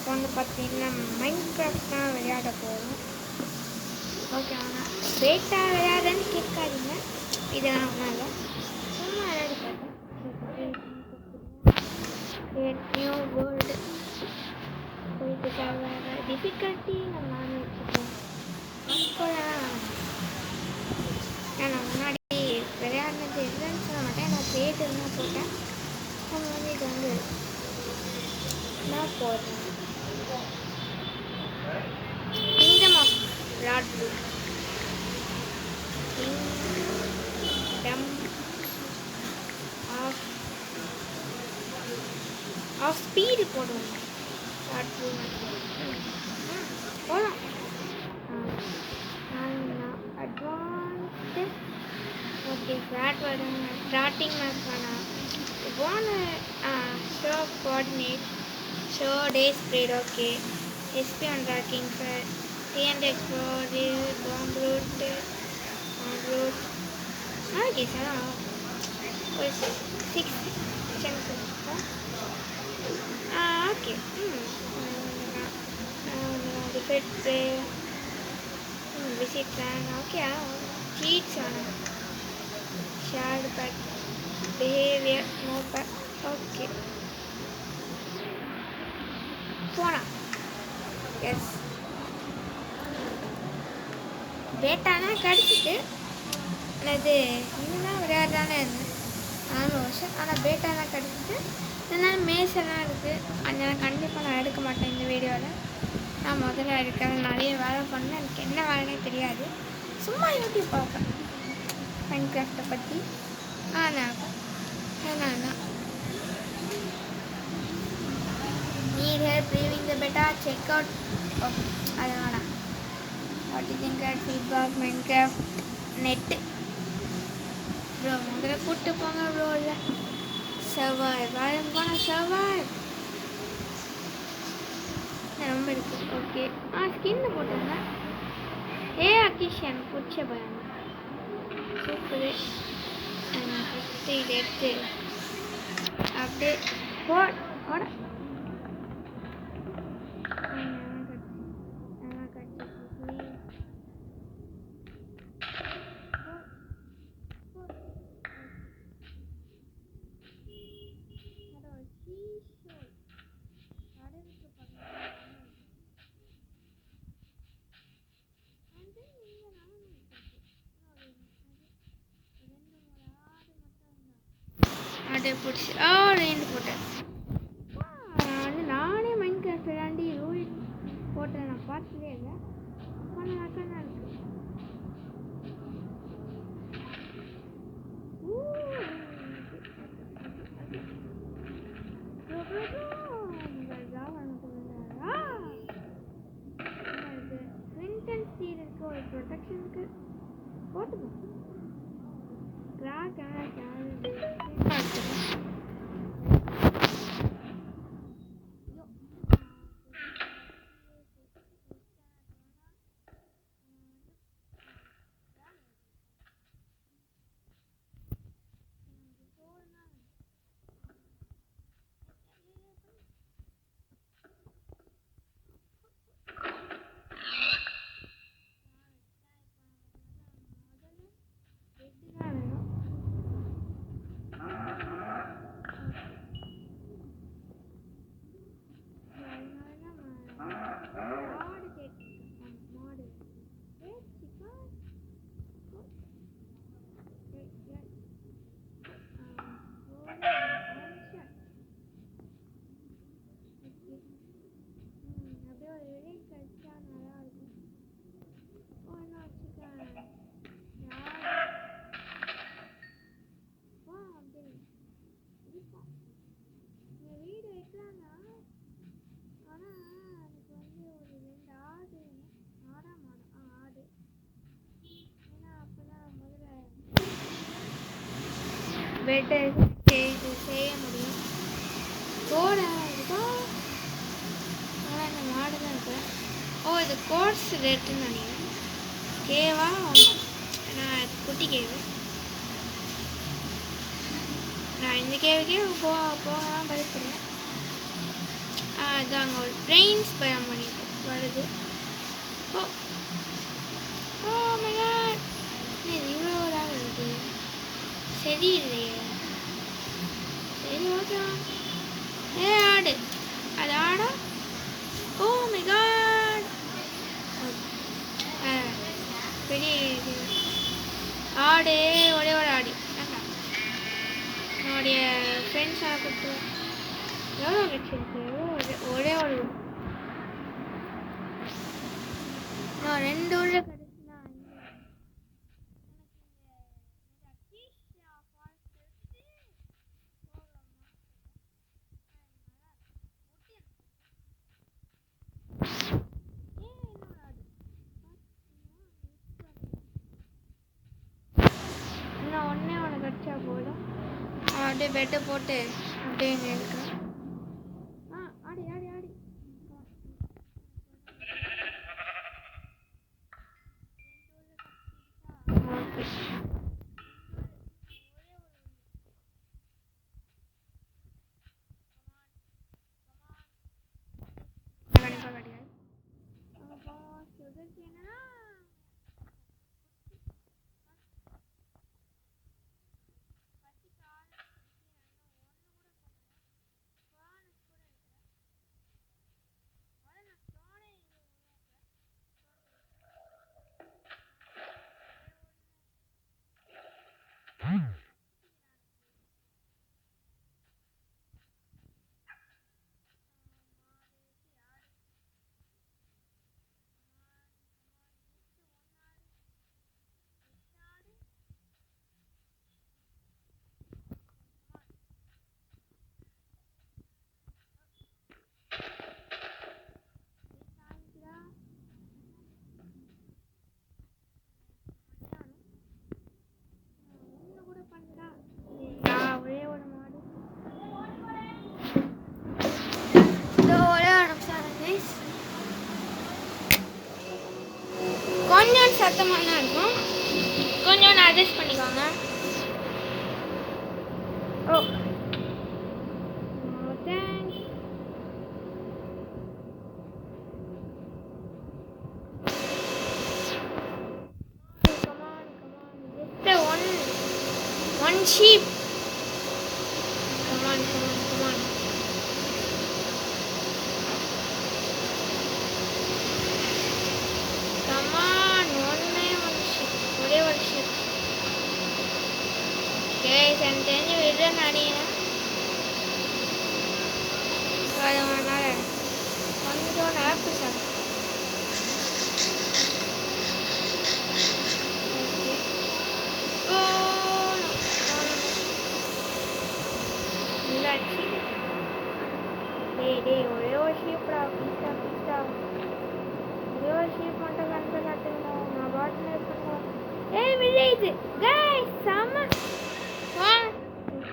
இப்போ வந்து பார்த்தீங்கன்னா மைன்கிராஃப்ட் தான் விளையாட போகிறோம். ஓகே வாங்க. பேட்டா விளையாடுறேன்னு கேட்காதீங்க, இதெல்லாம் ஒன்றும் இல்லை, சும்மா விளையாடி பார்த்தேன். நியூ வேர்ல்டு போயிட்டு வேறு டிஃபிகல்ட்டி நம்ம வச்சுப்போம். நான் முன்னாடி விளையாடினது இல்லைன்னு சொல்ல மாட்டேன், நான் தேட்டர் தான் போட்டேன். நம்ம வந்து இது வந்து நான் போடுறேன் கிங்டம் ஆஃப் ராட்லு, கிங்டம் ஆஃப் ஸ்பீடு போடுவோம். ராட்லு போகலாம். அட்வான்ஸ்டு ஓகே ஃப்ளாட் வரும். ஸ்டார்டிங் மேப் வேணாம். போன ஷோ கோஆர்டினேட் ஷோ டே ஸ்ப்ரீட் okay. SP on tracking sir TNT explore பாம்பு ரூட் ஓகே சார். ஒரு 6 sense okay. Defects visit plan okay. Seats வேணும். Shared back behaviour no back okay போகலாம். Yes பேட்டானா கிடச்சிட்டு அது இன்னும் விளையாடுறானே இருந்தேன் 4 வருஷம். ஆனால் பேட்டாலாம் கிடச்சிட்டு இதனால் மேசெல்லாம் இருக்குது. அதனால கண்டிப்பாக நான் எடுக்க மாட்டேன் இந்த வீடியோவில். நான் முதல்ல எடுக்கிறேன், நிறைய வேலை பண்ணேன், எனக்கு என்ன வேலைனே தெரியாது. சும்மா யூடியூப் பார்ப்பேன் மைன்கிராஃப்டை பற்றி. ஆனால் need help leaving the beta, check out okay adana what do you think at feedback Minecraft net bro முதல்ல கூட்டு போங்க bro. இல்ல survive I'm gonna survive ரொம்ப இருக்கு. ஓகே ஸ்கின் போட்டுங்க. அக்கிஷன் புடிச்ச பயம் சூப்பர். இதை எடுத்து அப்படியே போட அப்படியே பிடிச்சி ரெண்டு போட்டேன். நானே மைன்கிராஃப்ட் விளையாண்டி ரூல் போட்டேன், நான் பார்த்ததே இல்லை. ஆனால் தான் இருக்கு. ஒரு ப்ரொடெக்ஷனுக்கு போட்டுப்போம். பெட்டை செய்ய முடியும். கோடை ஆனால் இந்த மாடு தான் இருக்கிறேன். இது கோர்ஸ் ரேட்டுன்னு நினைக்கிறேன். கேவா நான் குட்டி கேவு. நான் இந்த கேவுக்கே போகலாம் பயப்படுறேன். அதான் அங்கே ஒரு ட்ரெயின் ஸ்பயம் பண்ணிட்டு வருது. ஓ ஓ மை காட், இது இவ்வளோ தான் வருது. சரி இல்லையே. சரி ஓகே. ஏ ஆடு, அது ஆடா. ஓ மை காட், பெரிய ஆடு, ஒரே ஒரு ஆடு. என்னுடைய ஃப்ரெண்ட்ஸாக கொடுத்து எவ்வளோ கிடச்சிருக்கு, ஒரே ஒரு நான் 2 உள்ள கிடச்சுன்னா இன்னும் ஒன்றே ஒன்று கிடச்சா போதும். அப்படியே பெட்டை போட்டு அப்படியே இங்கே இருக்கிறேன். ஆடி ஆடி ஆடி கண்டிப்பாக கிடையாது. கொஞ்சம் சத்தமாக தான் இருக்கும், கொஞ்சம் அட்ஜஸ்ட் பண்ணிக்கோங்க. ஓ thanks. One sheep. Come on. One sheep. ஒரே ஒரு sheep. Okay, எனக்கு தெரிஞ்சு விடுறேன் அடியா. அதனால கொஞ்சம் ஆப்பிள் சாப்பிடு. டேய் ஒரே ஒரு ஷீப்டா, பீஸ்டா ஒரே ஒரு ஷீப் மட்டும் கண்டு காட்டுங்க. நான் பாட்டில் இருக்கணும். வில்லேஜ் கைஸ் செம்ம.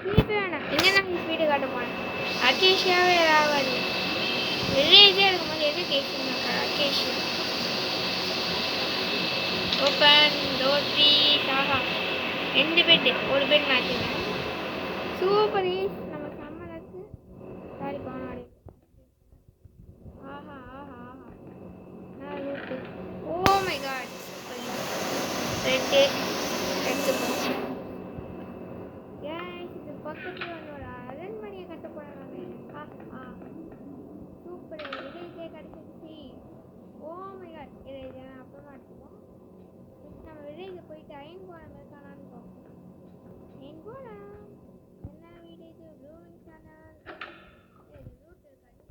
ஷீப் வேணாம், இங்கே தான் ஸ்பீடு காட்ட போனேன். அக்கேஷியாவே ஆகாது. வில்லேஜே இருக்கும்போது எது கேட்குங்க அக்கேஷியா. Open door please. ஆஹா 2 பெட், ஒரு பெட் மாற்றிங்க. சூப்பர் ஈஸ். நம்ம சம்மருக்கு சாரி பானாடி. ஆஹா ஓ மை காட், ரெட்டு எடுத்துக்கோங்க. இது பக்கத்தில் ஒரு அரண்மனையை கட்ட போகிறாங்க. சூப்பர், வில்லேஜே கிடச்சிருச்சு. ஓ மை காட், இதை அப்புறமா எடுத்துப்போம். நம்ம வில்லேஜை போயிட்டு அயன் போகிற மாதிரி காணான்னு பார்ப்போம். அயன் போகலாம். என்ன வில்லேஜ் ப்ளூவிங் சேனல் ரூட் இருக்காது.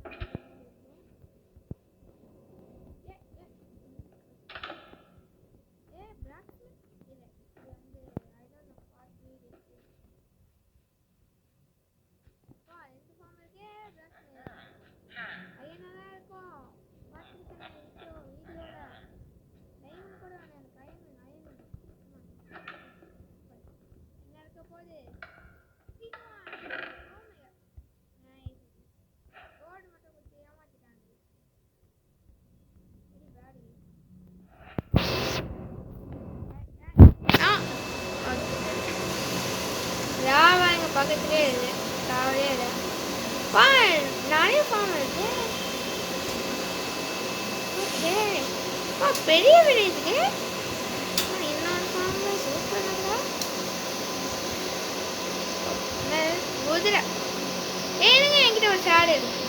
பக்கத்துலேயே இருக்குது, காவலே இல்லை. நிறைய ஃபார்ம் இருக்குது. பெரிய வீடு இருக்கு. இன்னொரு ஃபார்ம்ல சூப்பர் நல்லா குதிரை. ஏனுங்க என்கிட்ட ஒரு சாடு இருக்கு.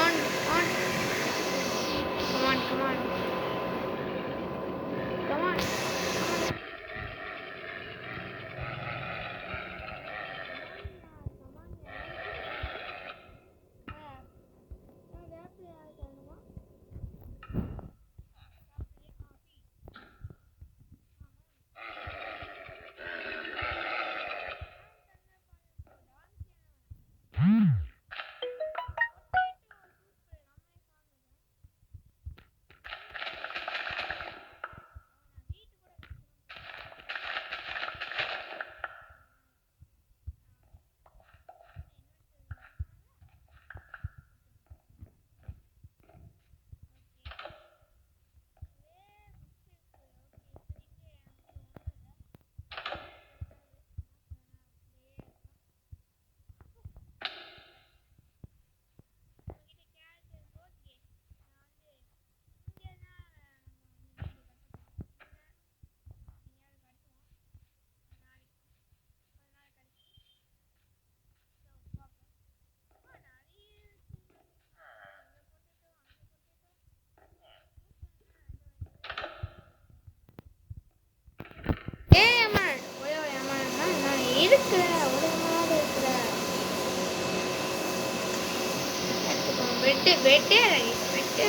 On on come on come on come on. Bed பெட்டே பெட்டு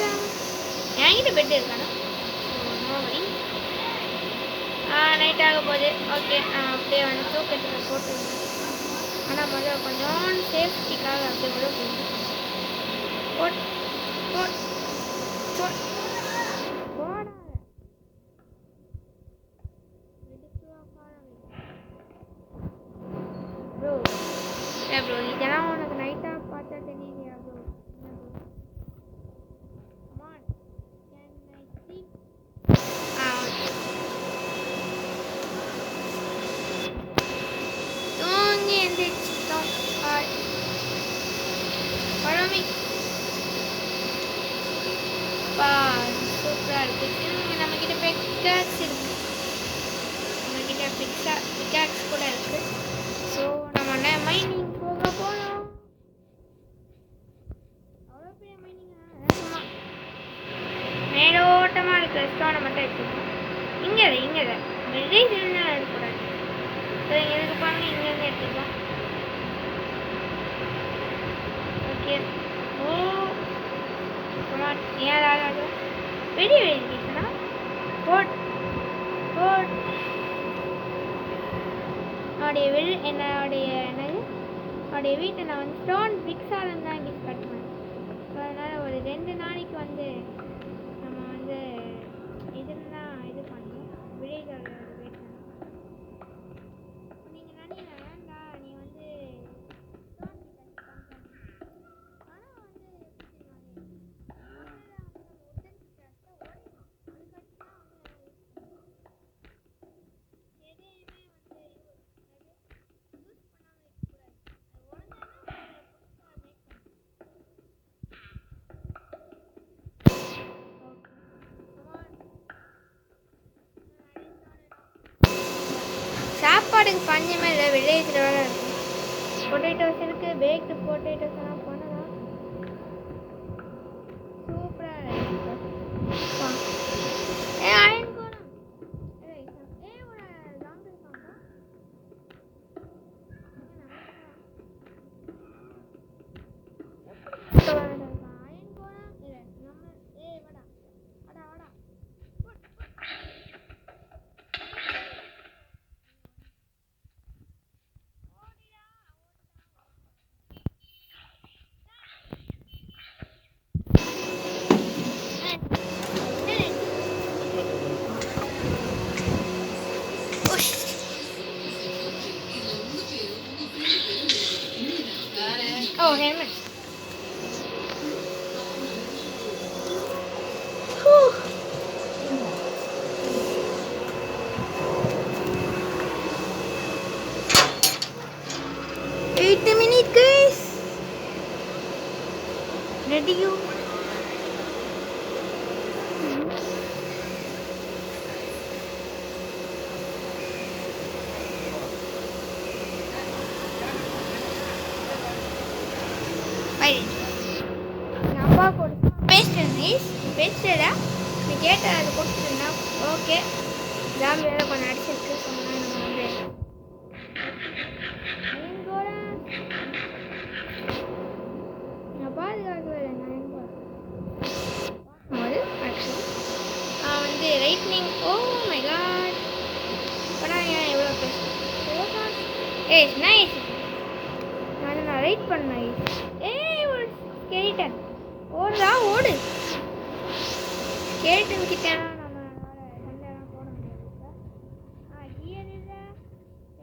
என்கிட்ட பெட்டு இருக்கானா? நைட் ஆக போகுது. ஓகே அப்படியே வந்து தூக்கத்தில் போட்டு. ஆனால் முதல்ல கொஞ்சம் சேஃப்டிக்காக அப்படியே கூட போகுது. போட் போட் போட் போடாத ப்ரோ. ப்ரோ இதெல்லாம் உனக்கு நைட்டாக பார்த்தா தெரியலையா ப்ரோ? தூங்கி எந்திரிச்சிட்டோம். பழமி சூப்பராக இருக்கு. நம்மக்கிட்ட பிக்காக்ஸ் இருக்கு. நம்மக்கிட்ட பிக்காக்ஸ் கூட இருக்கு. ஸோ நம்ம மைனிங் போக போகிறோம். அவ்வளோ பெரிய மைனிங் சும்மா மேலோட்டமாக இருக்கிற ஸ்டோனை மட்டும் எடுத்துக்கணும். இங்கே வெளியே திருநாள் எடுக்கக்கூடாது. ஸோ இங்கே இருக்கு பாருங்க, இங்கேருந்து எடுத்துக்கலாம். ஓகே. ஓ ஏன் ஆகாது? வெளியே எழுதிக்கா போட் போட் என்னுடைய வீட்டை நான் வந்து ஸ்டோன் பிக்ஸாலும் தான் கிஃப்ட் கட்டுவேன். ஸோ அதனால் ஒரு 2 நாளைக்கு வந்து நம்ம வந்து இதுன்னு தான் இது பண்ணுவோம். விளையாட வெயிட் பண்ணோம். நீங்கள் நினைக்கிற வேண்டா, நீ வந்து ஸ்டோன் பிக்ஸ் ஆனால் வந்து சாப்பாடுக்கு பஞ்சமே இல்லை. விளையாடுற வேலை இருக்கும். பொட்டேட்டோஸ் இருக்கு, பேக்டு பொட்டேட்டோஸ் எல்லாம் பண்ணலாம். சூப்பராக இருக்கு. அயன் கோலம் ஒரு லாங் இருக்காங்க. அயன் கோலம் இல்லை நம்ம வாடா வாடா வாடா. Oh, helmet. Whew. 8 minutes, guys. Ready you? பேசுறா நீ கேட்ட அது கொடுத்துருந்தா ஓகே. ஜாம்பி வேலை கொஞ்சம் அடிச்சிருக்கு சொன்னா நம்ம வந்து நான் பாதுகாக்க போது ஆக்சுவலி நான் வந்து ரைட்னிங் ஓ மை காட் இப்போ ஏன் எவ்வளோ பேசுகிறேன் ஏய் நைஸ் நான் ரைட் பண்ணேன். ஏய் ஒரு ஸ்கெலிட்டன் ஓடுறா ஓடு. ஸ்கெலிட்டன் கிட்டேனா நம்மளால சண்டைலாம் போட முடியாது. கியர் இல்லை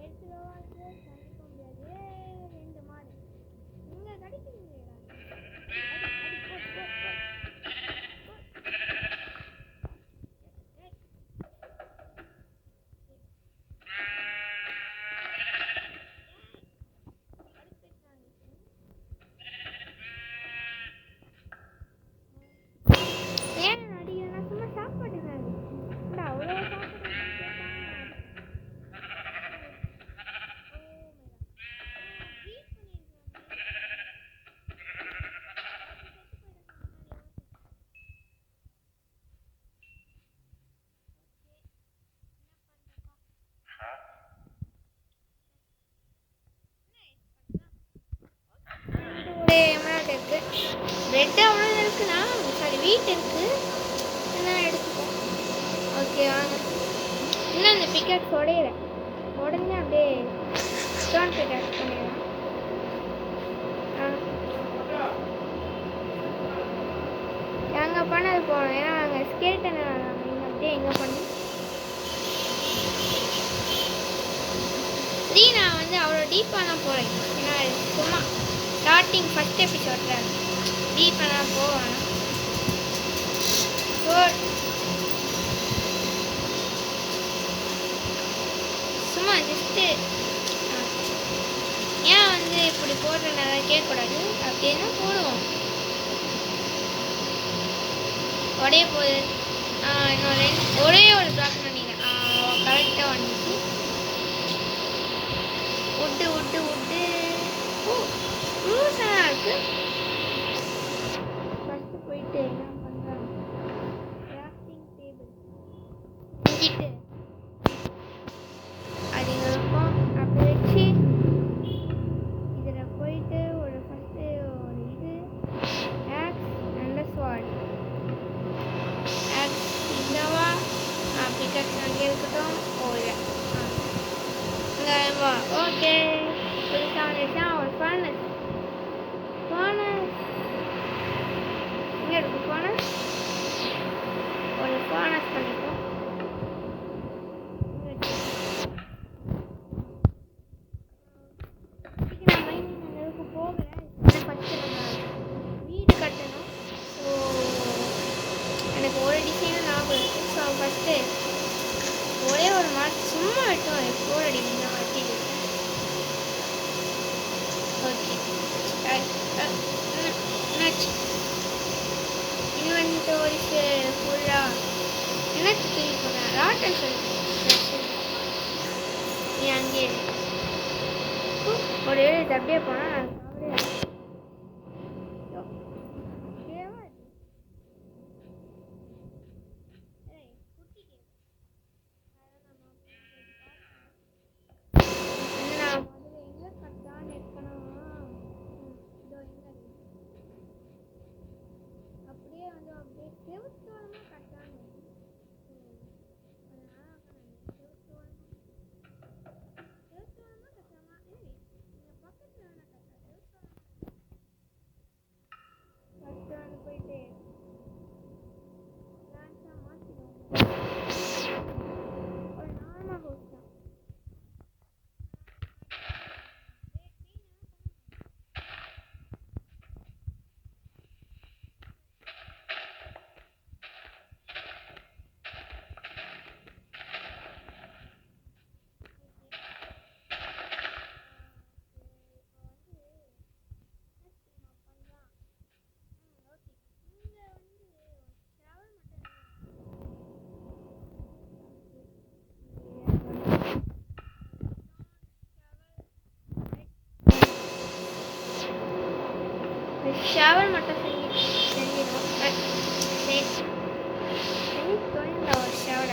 எடுத்துலவா சந்திக்க முடியாது. ரெண்டு மாடு இங்கே கிடைக்கிறீங்க. பிரெட் அவ்வளோ இருக்குண்ணா சாரி வீட் இருக்கு என்ன எடுத்துப்போம். ஓகே வாங்க. இன்னும் அந்த பிக்கெட் உடையில உடனே அப்படியே ஸ்டோன் பிக்கெட் பண்ணிடலாம். அங்கே பண்ணது போகணும் ஏன்னா அங்கே ஸ்கேட்டனை நீங்கள் அப்படியே எங்கே பண்ணி நான் வந்து அவ்வளோ டீப்பாலாம் போகிறேன். ஏன்னா சும்மா ஸ்டார்டிங் ஃபஸ்ட் எபிசோடில் டீப்பெல்லாம் போவேன். சும்மா ஜஸ்ட்டு ஏன் வந்து இப்படி போடுறதுனால கேட்கக்கூடாது அப்படின்னு போடுவோம். உடைய போகுது இன்னொரு ஒரே ஒரு பிளாக் பண்ணிட்டேன் கரெக்டாக வந்துச்சு. உட்டு உட்டு உட்டு லூஸாக இருக்கு. ஃபஸ்ட்டு போயிட்டு என்ன பண்ணுறேன் கிராஃப்டிங் டேபிள் செஞ்சுட்டு அது இங்கே இருக்கும். அப்படி வச்சு இதில் போயிட்டு ஒரு ஃபஸ்ட்டு ஒரு இது ஆக்ஸ் நல்ல ஸ்வாட் ஆக்ஸ் இந்தவா பிக்கெட்ஸ் அங்கே இருக்கட்டும். ஓகே இங்கே வா ஓகே புதுசாக வந்துச்சுன்னா ஒரு ஃபர்னஸ் எங்கே இருக்கு ஃபர்னஸ் ஒரு ஃபர்னஸ் பண்ணிப்போம். வீடு கட்டணும். ஸோ எனக்கு ஒரு டிசைனும் ஞாபகம் இருக்குது. ஸோ ஃபஸ்ட்டு ஒரே ஒரு மாட்டு சும்மா வெட்டும் எப்போ அடிக்கணும் வட்டி. ஓகே இன்வென்டோரிக்கு ஃபுல்லாக எனக்கு தூக்கி போனேன் ராட்டன் சொல்லி நீ அங்கே ஒரு இது அப்படியே போனால் நான் ஷவர் மட்டும் செஞ்சிடுவோம். சரி தொழில் ஒரு ஷேவோட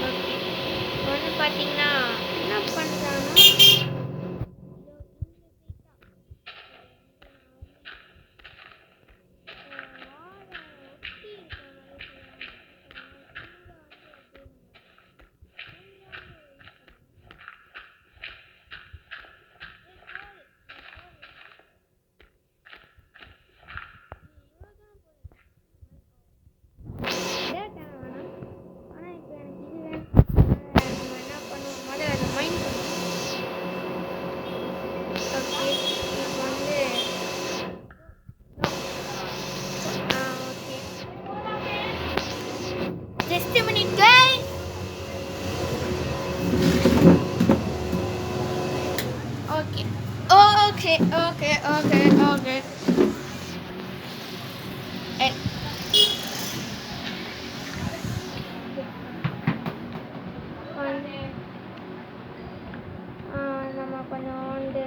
ஓகே ஒன்று பார்த்தீங்கன்னா என்ன பண்ணுறாங்கன்னா just a minute guys. Okay. நம்ம கொஞ்சோண்டு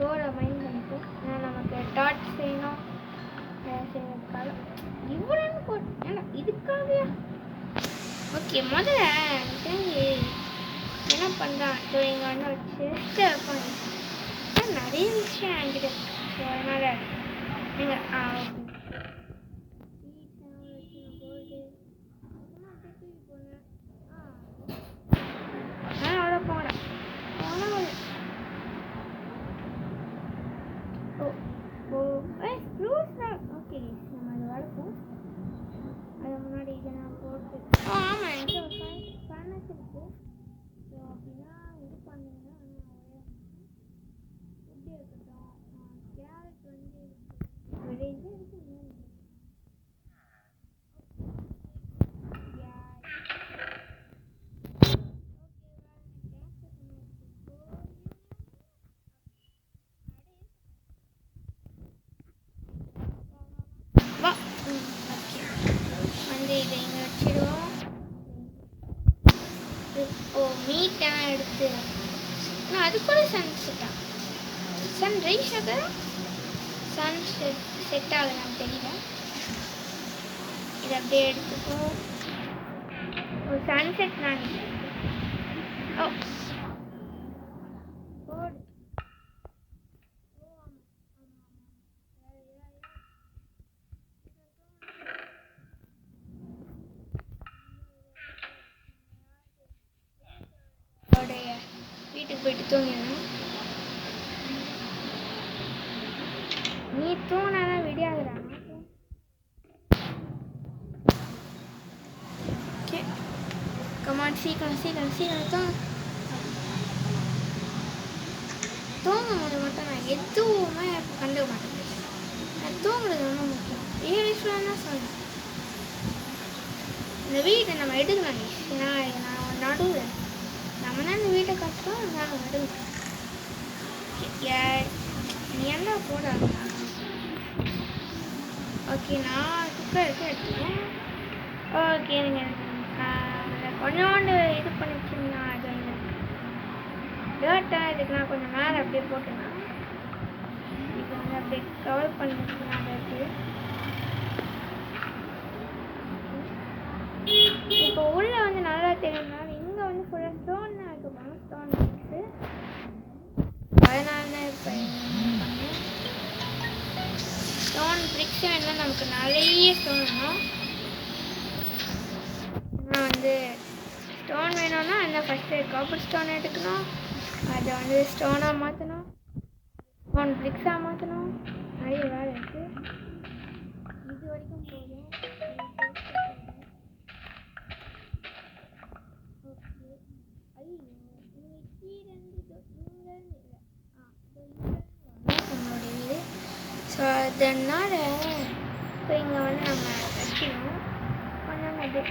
ரோலை மைண்ட் பண்ணிப்போம். ஏன்னா நமக்கு டாட் செய்யணும் செய்யறதுக்காக இவ்வளோன்னு போட்டு ஏன்னா இதுக்காகவே ஓகே முதல்ல தெரிஞ்சு என்ன பண்ணுறான் ஸோ இங்கே வந்து வச்சு வைப்பாங்க நிறைய விஷயம் என்கிட்ட ஸோ அதனால் நீங்கள் அவ்வளோ போனேன் ஓகே நம்ம அது வளர்ப்போம் அது முன்னாடி இதை நான் போட்டு ஆமாம் எனக்கு ஒரு ஃபேனஸ் இருக்கு ஸோ அப்படின்னா இது பண்ணிங்கன்னா எப்படி இருக்கட்டும் கேரட் வந்து வெளியே இருக்கு வந்து இதை இங்கே வச்சிடுவோம். மீட்டெல்லாம் எடுத்து அது கூட சன் ரைஸ் ஆக சன் செட் ஆகுதான்னு தெரியல. இதை அப்படியே எடுத்துப்போம். ஒரு சன்செட் நான் வீட்டுக்கு போயிட்டு தூங்கிடணும். நீ தூங்கினாதான் விடியாதுடா. ஓகே கமான் சீக்கிரம் தூங்கும் போது மட்டும் நான் எதுவுமே கண்டுக்க மாட்டேன். நான் தூங்குறது ரொம்ப முக்கியம். 7 வயசுல தான் சொன்னேன் இந்த வீட்டை நம்ம எடுக்கலாம். நான் நடுவேன் நம்ம தான் இந்த வீட்டை கட்டுறோம். நாங்கள் நடுவேன் நீ என்ன போடாது. ஓகே நான் குக்கர் எடுத்துக்கேன். ஓகே நீங்கள் கொஞ்சோண்டு இது பண்ணிச்சிங்கன்னா அது டேர்ட்டாக இதுக்கு நான் கொஞ்சம் மேலே அப்படியே போட்டேன்னா இது வந்து அப்படியே கவர் பண்ணிச்சுன்னா டேர்ட்டு. இப்போ உள்ளே வந்து நல்லா தெரியும்னால இங்கே வந்து ஃபுல்லாக ஸ்டோன் தான் இருக்குமா. ஸ்டோன் இருக்குது அதனால இப்போ ஸ்டோன் பிரிக்ஸ் வேணும்னா நமக்கு நிறைய ஸ்டோன் வேணும். ஆனால் வந்து ஸ்டோன் வேணும்னா அந்த ஃபஸ்ட்டு காப்பர் ஸ்டோன் எடுக்கணும். அதை வந்து ஸ்டோனாக மாற்றணும். ஸ்டோன் பிரிக்ஸாக மாற்றணும். நிறைய வேலை இருக்குது. இது வரைக்கும் போதும். நம்மளுடைய வீடு ஸோ அதனால் இப்போ இங்கே வந்து நம்ம வைக்கணும். கொஞ்சம் அது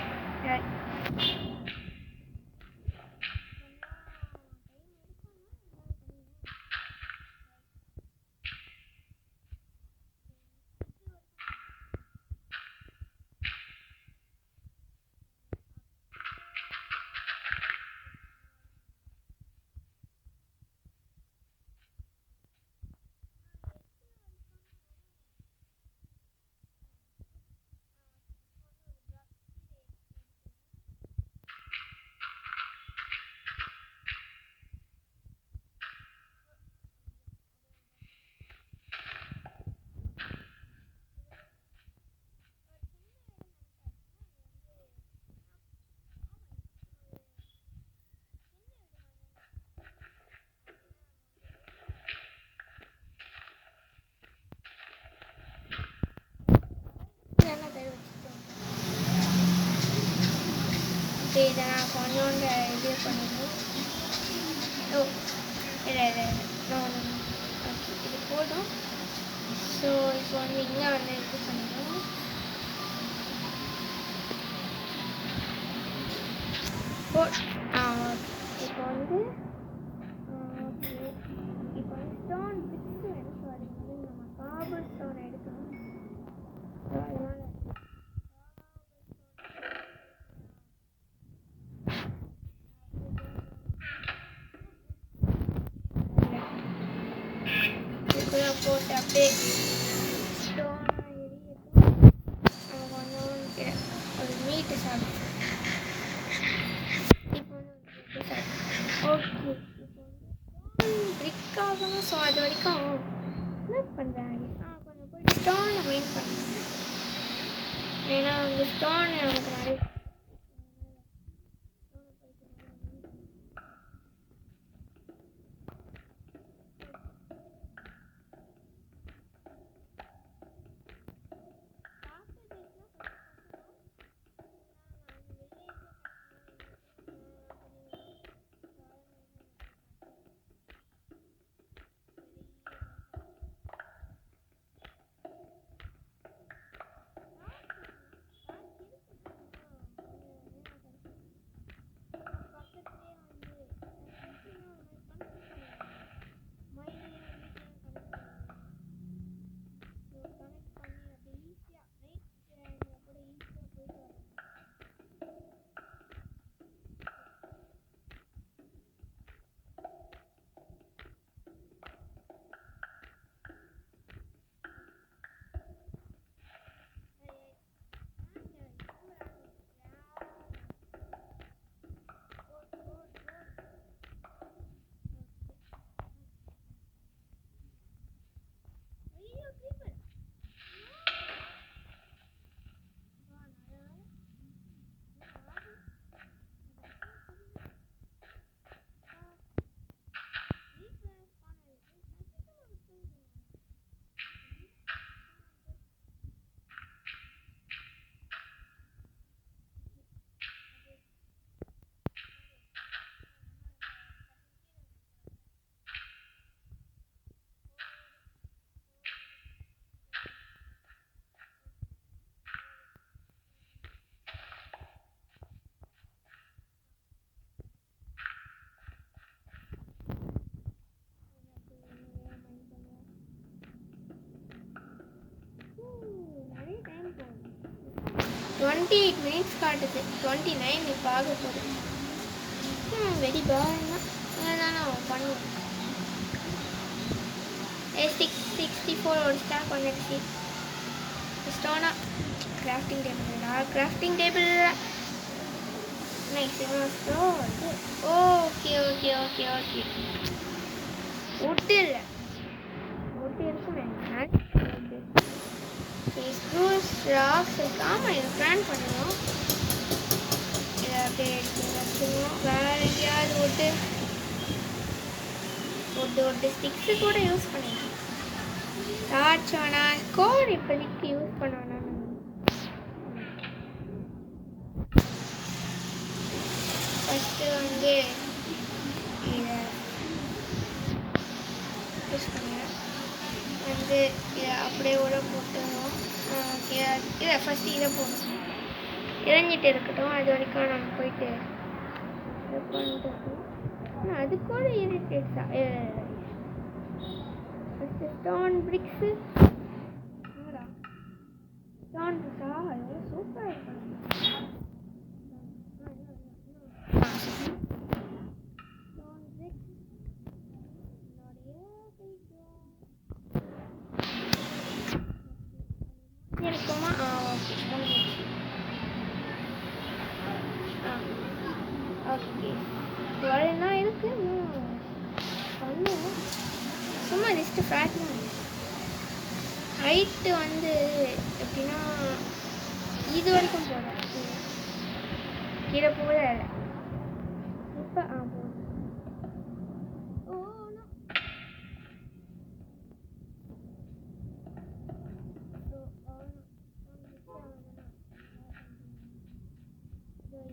இதை நான் கொஞ்சோண்டு இது பண்ணிடுவோம். ஓ இல்லை இல்லை இல்லை ஓகே இது போதும். ஸோ இப்போ வந்து இங்கே வந்து இது பண்ணிடுவோம். ஓகே இப்போ வந்து ஓகே இப்போ வந்து ஸ்டோன் பிக்ஸ் எடுத்து வரும்போது நம்ம காபல் ஸ்டோன் எடுக்கணும். ஸோ அதனால் இதுக்குள்ளே போட்டு அப்படியே ஸ்டோனாக எரியட்டும். நம்ம கொஞ்சம் ஒரு மீட்டு சாப்பிடுவோம். இப்போ வந்து ஓகே இப்போ வந்து பிரிக் ஆகணும். ஸோ அது வரைக்கும் என்ன பண்ணுறாங்க கொஞ்சம் போய் ஸ்டோனை மெயின் பண்ணுறாங்க. ஏன்னா வந்து ஸ்டோன் நமக்கு நிறைய டைம் போகும். 28 மினிட்ஸ் காட்டுது. 29 இப்போ ஆக போகுது. வெரி பேட் தான். அதனால் நான் பண்ணுவேன். 664 ஒரு ஸ்டாக் வந்துடுச்சு. ஸ்டோனா crafting table crafting table next okay okay okay okay ஒட்டு இல்லை ஒட்டு இருக்குமே ஸ்க்ரூஸ் ராக்ஸ் இருக்கு. ஆமாம் இது பிளான் பண்ணுவோம். இதை அப்படியே எடுத்து வச்சுருவோம். வேறு எங்கேயாவது ஒட்டு ஒட்டு ஒட்டு ஸ்டிக்ஸு கூட யூஸ் பண்ணிக்கலாம். டார்ச் வேணாம். கோர் இப்போதைக்கு யூஸ் பண்ண வேணாம். ஃபஸ்ட்டு வந்து இதை யூஸ் பண்ணுறேன். வந்து இதை அப்படியே உள்ள போட்டுருவோம். இதை ஃபஸ்ட்டு இதை போடணும். இறங்கிட்டு இருக்கட்டும். அது வரைக்கும் நம்ம போயிட்டு இது பண்ணிட்டு ஆனால் அது கூட இரிட்டேட்ஸா ஃபஸ்ட்டு ஸ்டோன் பிரிக்ஸு ஸ்டோன் பிரிக்ஸா அது சூப்பராக இருக்கும். ஸ்டோன் பிரிக்ஸ் இருக்குமா? ஓகே ஓகே 12 தான் இருக்கு. பண்ணுவோம். சும்மா ஜஸ்ட்டு ஃப்ராக்ஷன். ஹைட்டு வந்து எப்படின்னா இது வரைக்கும் போதும். கீழே போகல இல்லை இப்போ போதும்.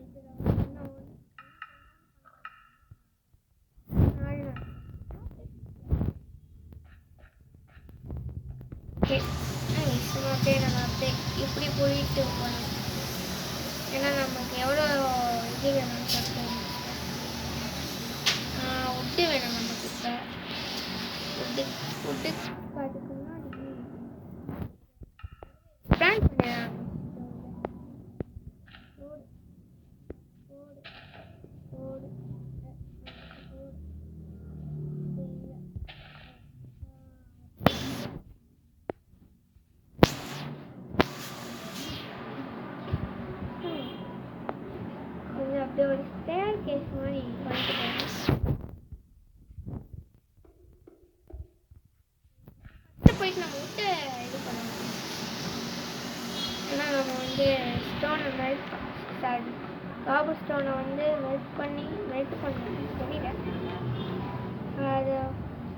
இதில் வந்து ஓகே சும்மா அப்படியே நம்ம அப்படியே இப்படி போயிட்டு போகணும். ஏன்னா நமக்கு எவ்வளோ இது வேணும் சொல்லுங்கள். உட்டு வேணும் நமக்கு. இப்போ உட்டு அதுக்கு முன்னாடி பிளான் பண்ணிடலாம். கொஞ்சம் அப்படியே ஒரு ஸ்டேர் கேஸ் மாதிரி பண்ணிட்டு போயிட்டு நம்ம விட்டு இது பண்ணணும். ஏன்னா நம்ம வந்து ஸ்டோனை காபு ஸ்டோனை வந்து மெல்ட் பண்ணணும் தெரியல. அதை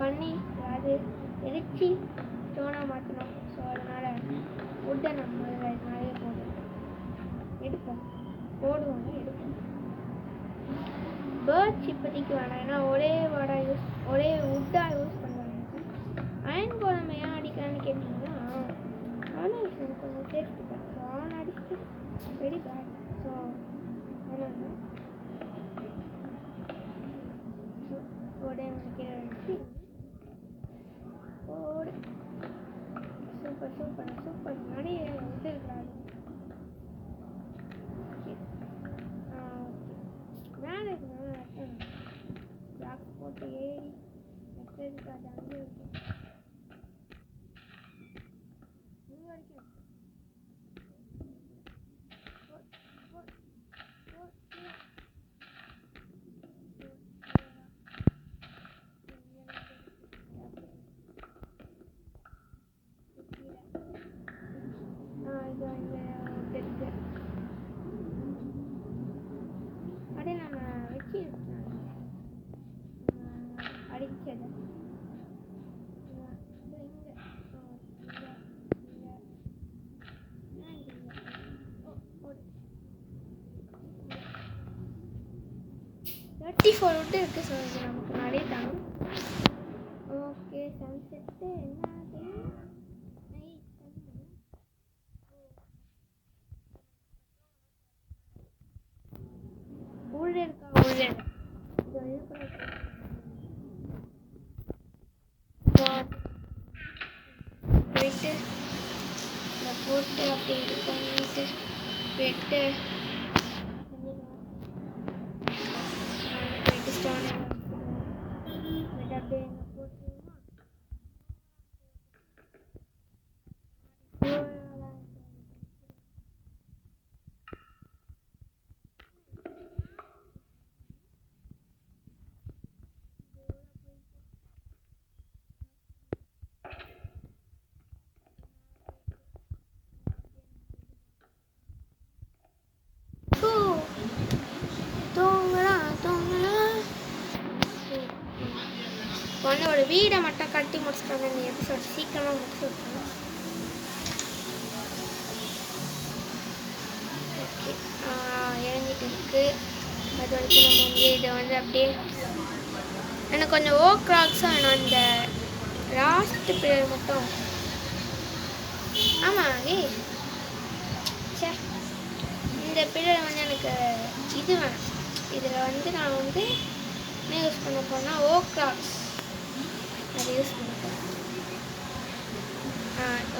பண்ணி அது எரிச்சு ஸ்டோனாக மாற்றணும். ஸோ அதனால் உட்டை நம்ம நிறைய எடுப்போம். பேர்ட்ஸ் இப்போதைக்கு வேணாம். ஏன்னா ஒரே உட்டாக யூஸ் பண்ணுவாங்க. அயன் கோலம் ஏன் அடிக்கிறான்னு கேட்டிங்கன்னா அவனும் கொஞ்சம் சேஃப்டி தான். ஸோ அவனை அடிச்சுட்டு வெரி பேட். ஸோ அதனால கீழே வச்சு சூப்பர் நிறைய இது இருக்கிறாரு. மேலே பிளாக் போட்டு ஏறி இருக்காது. அங்கே இருக்கு இங்கே வரைக்கும். அப்படியே நம்ம வச்சு அடிச்சது விட்டு இருக்கு. ஸோ இது நமக்கு நிறைய தாங்க. ஓகே சன்செட்டு என்ன உள்ளே இருக்கா உள்ளே போயிட்டு இதை போட்டு அப்படி இது பண்ணிட்டு போயிட்டு ஸ்டோன் அப்படியே போட்டுருவோமா. பொண்ணோட வீடை மட்டும் கட்டி முடிச்சுட்டாங்க. இந்த எபிசோட் சீக்கிரமாக முடிச்சு விட்டாங்க. ஓகே இறங்கிட்டு இருக்கு. அது வரைக்கும் நம்ம வந்து இதை வந்து அப்படியே எனக்கு கொஞ்சம் ஓக் ராக்ஸாக வேணும். இந்த லாஸ்ட் பிளேயர் மட்டும். ஆமாம் சே இந்த பிளேயர் வந்து எனக்கு இது வேணும். இதில் வந்து நான் வந்து என்ன யூஸ் பண்ண போனால் ஓக் ராக்ஸ் அதை யூஸ் பண்ண போகிறேன்.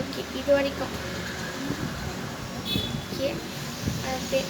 ஓகே இது வரைக்கும் ஓகே அப்படியே